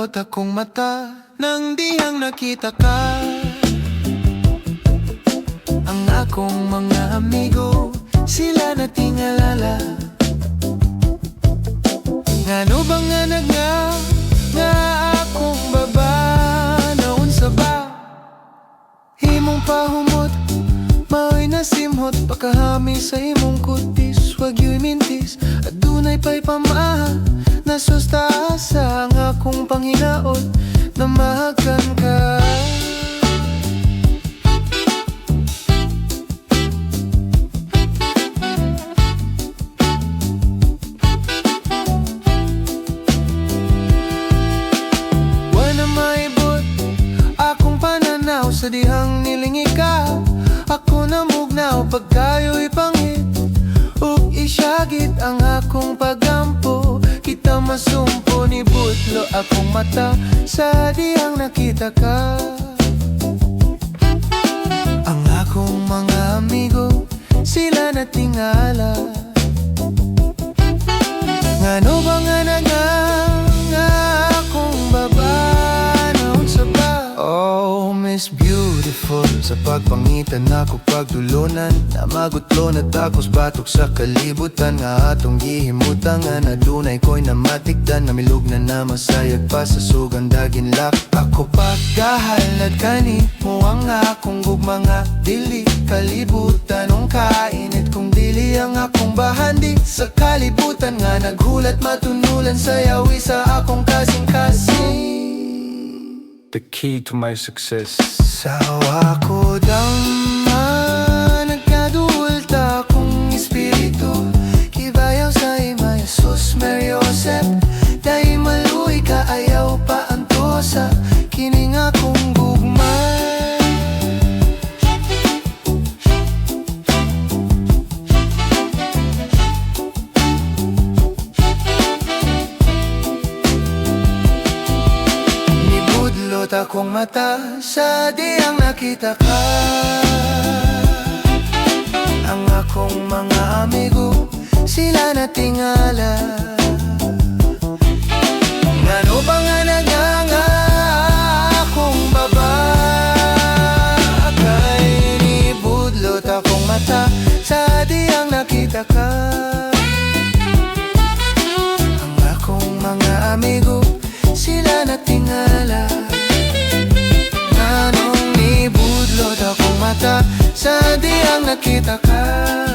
Nabudlot akong mata nang dihang nakita ka. Ang akong mga amigo, sila natingalala. Ngano bang nga nga akong baba naon sa ba? Himong pahumot, maoy nasimhot, pakahami sa imong kutis. Wag yo'y mintis, adunay pa'y pamaha, nasustaasa ang akong panghinaot, na mahagan ka. Sa dihang nilingi ka, ako namugnaw pagkayo'y pangit, ug isyagit ang akong pagampo. Kita masumpo ni budlo akong mata sa dihang nakita ka. Ang akong mga amigo, sila natingala. Ngano ba nga nga akong baba naon sa ba? Oh, Miss Beautiful, sa pagpangitan ako pagtulunan, na magutlo na takos batok sa kalibutan. Nga atong gihimutan nga nadunay ko'y namatikdan, namilog na masayag pa sa sugang daginlak. Ako pagkahalad kani mo ang akong gugma nga dili kalibutan. Nung kainit kong dili ang akong bahandi sa kalibutan, nga naghulat matunulan sa yawi sa akong kasing-kasing. The key to my success. Sawa ko dama, nagkadulta kong espiritu, kibayaw sa ima Jesus Mary Joseph, dahil maluwi ka ayaw pa antosa, kining akong gugma. Akong mata sa diyang nakita ka. Ang akong mga amigo, sila natingala. Ngano ba nga akong baba? Kay nibudlot akong mata sa diyang nakita ka. Ang akong mga amigo, sila natingala. Sa diyang nakita ka.